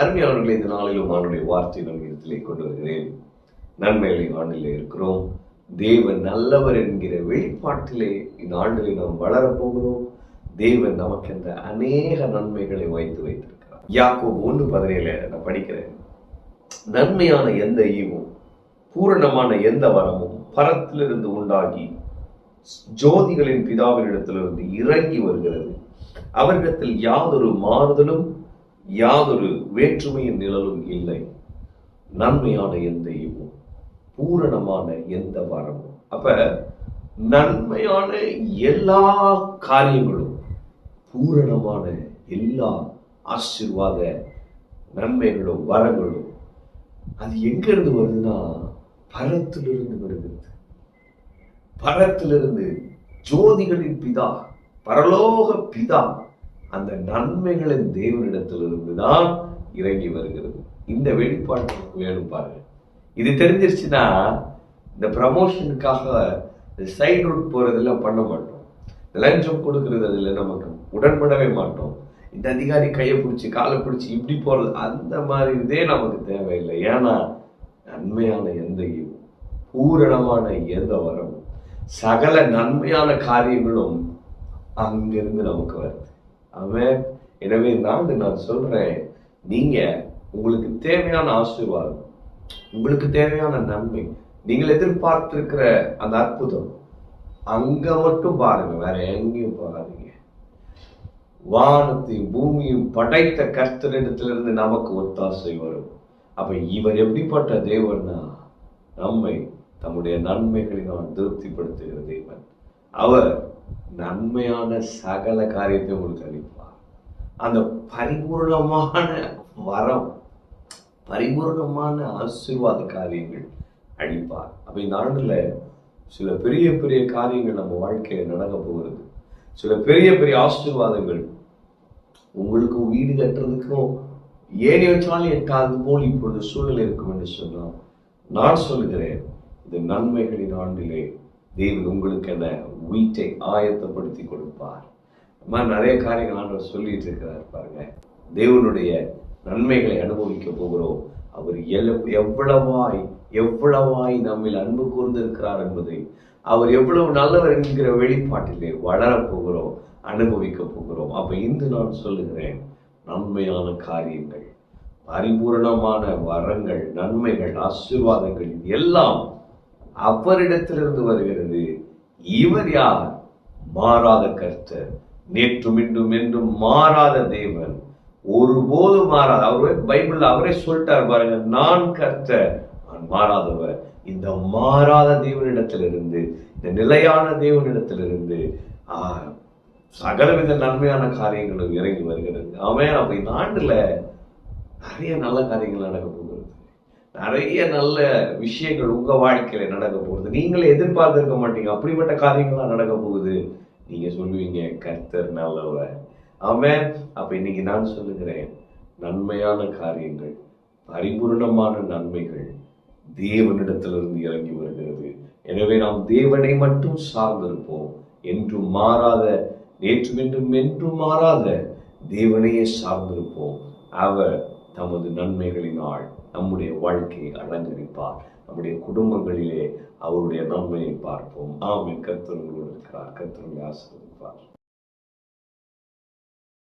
அருமையானவர்களை, இந்த நாளிலும் ஆண்டுடைய வார்த்தை நம்மிடத்திலே கொண்டு வருகிறேன். நன்மைகளை ஆண்டிலே இருக்கிறோம். தேவன் நல்லவர் என்கிற வெளிப்பாட்டிலே இந்த ஆண்டிலே நாம் வளரப்போகிறோம். தேவன் நமக்கு என்ற அநேக நன்மைகளை வைத்திருக்கிறார். யாக்கோபு 1:17 நான் படிக்கிறேன். நன்மையான எந்த ஈவும் பூரணமான எந்த வரமும் பரத்திலிருந்து உண்டாகி ஜோதிகளின் பிதாவினிடத்திலிருந்து இறங்கி வருகிறது. அவரிடத்தில் யாதொரு மாறுதலும் யாதொரு வேற்றுமையின் நிழலும் இல்லை. நன்மையான எந்த ஈவும் பூரணமான எந்த வரமும். அப்ப நன்மையான எல்லா காரியங்களும், பூரணமான எல்லா ஆசீர்வாத நன்மைகளும் வரங்களும் அது எங்க இருந்து வருதுன்னா பரத்திலிருந்து வருகிறது. பரத்திலிருந்து ஜோதிகளின் பிதா, பரலோக பிதா, அந்த நன்மைகளின் தேவனிடத்திலிருந்து தான் இறங்கி வருகிறது. இந்த வெளிப்பாடு வேணும் பாருங்க. இது தெரிஞ்சிருச்சுன்னா இந்த ப்ரமோஷனுக்காக சைடு ரூட் போறதெல்லாம் பண்ண மாட்டோம். லஞ்சம் கொடுக்கறது அதுல நமக்கு உடன்படவே மாட்டோம். இந்த அதிகாரி கையை பிடிச்சி காலை பிடிச்சி இப்படி போறது அந்த மாதிரி இதே நமக்கு தேவையில்லை. ஏன்னா நன்மையான எந்த பூரணமான எந்த வரமும் சகல நன்மையான காரியங்களும் அங்கிருந்து நமக்கு வருது. அவன் எனவே நான் சொல்றேன், நீங்க உங்களுக்கு தேவையான ஆசீர்வாதம், உங்களுக்கு தேவையான நன்மை, நீங்கள் எதிர்பார்த்திருக்கிற அந்த அற்புதம் அங்க மட்டும் பாருங்க, வேற எங்கேயும் போகாதீங்க. வானத்தையும் பூமியும் படைத்த கர்த்தரிடத்திலிருந்து நமக்கு ஒத்தாசை வரும். அப்ப இவர் எப்படிப்பட்ட தேவன்னா நம்மை தம்முடைய நன்மைகளினால் திருப்திப்படுத்துகிற தேவன். அவர் நன்மையான சகல காரியத்தை உங்களுக்கு அளிப்பார். அந்த பரிபூர்ணமான வரம், பரிபூர்ணமான ஆசீர்வாத காரியங்கள் அளிப்பார். அப்ப இந்த ஆண்டுல சில பெரிய பெரிய காரியங்கள் நம்ம வாழ்க்கையில நடக்க போகிறது. சில பெரிய பெரிய ஆசீர்வாதங்கள் உங்களுக்கும் வீடு கட்டுறதுக்கும் ஏறி வச்சாலும் எட்டாவது போல் இப்பொழுது சூழ்நிலை இருக்கும் என்று சொன்னால், நான் சொல்லுகிறேன், இந்த நன்மைகளின் ஆண்டிலே தேவன் உங்களுக்கு என்ன வீட்டை ஆயத்தப்படுத்தி கொடுப்பார். நிறைய காரியங்கள் ஆண்டவர் சொல்லிட்டு இருக்கிறார் பாருங்க. தேவனுடைய நன்மைகளை அனுபவிக்க போகிறோம். அவர் எவ்வளவாய் நம்மில் அன்பு கூர்ந்திருக்கிறார் என்பதை, அவர் எவ்வளவு நல்லவர் என்கிற வெளிப்பாட்டிலே வளரப் போகிறோம், அனுபவிக்க போகிறோம். அப்ப இன்று நான் சொல்லுகிறேன், நன்மையான காரியங்கள், பரிபூரணமான வரங்கள், நன்மைகள், ஆசீர்வாதங்கள் எல்லாம் அவரிடத்திலிருந்து வருகிறது. இவர் யார்? மாறாத கர்த்தர், நேற்றும் இன்றும் என்றும் மாறாத தேவன், ஒருபோதும் மாறாத. அவரே பைபிள்ல அவரே சொல்லிட்டார் பாருங்க, நான் கர்த்தர், நான் மாறாதவர். இந்த மாறாத தேவனிடத்திலிருந்து, இந்த நிலையான தேவனிடத்திலிருந்து சகலவித நன்மையான காரியங்களும் இறங்கி வருகிறது. அவன் அப்ப இந்த ஆண்டுல நிறைய நல்ல காரியங்கள் நடக்க போகிறது. நிறைய நல்ல விஷயங்கள் உங்க வாழ்க்கையில நடக்க போகுது. நீங்களே எதிர்பார்த்திருக்க மாட்டீங்க, அப்படிப்பட்ட காரியங்கள்லாம் நடக்க போகுது. நீங்க சொல்லுவீங்க, கர்த்தர் நல்லவர். அவன் அப்ப இன்னைக்கு நான் சொல்லுகிறேன், நன்மையான காரியங்கள், பரிபூர்ணமான நன்மைகள் தேவனிடத்திலிருந்து இறங்கி வருகிறது. எனவே நாம் தேவனை மட்டும் சார்ந்திருப்போம். என்றும் மாறாத, நேற்றும் என்றும் மாறாத தேவனையே சார்ந்திருப்போம். அவர் தமது நன்மைகளினால் நம்முடைய வாழ்க்கையை அலங்கரிப்பார். நம்முடைய குடும்பங்களிலே அவருடைய நன்மையை பார்ப்போம். ஆமென். கர்த்தர் உங்களோடு இருக்கிறார். கர்த்தர் உங்களை ஆசீர்வதிப்பார்.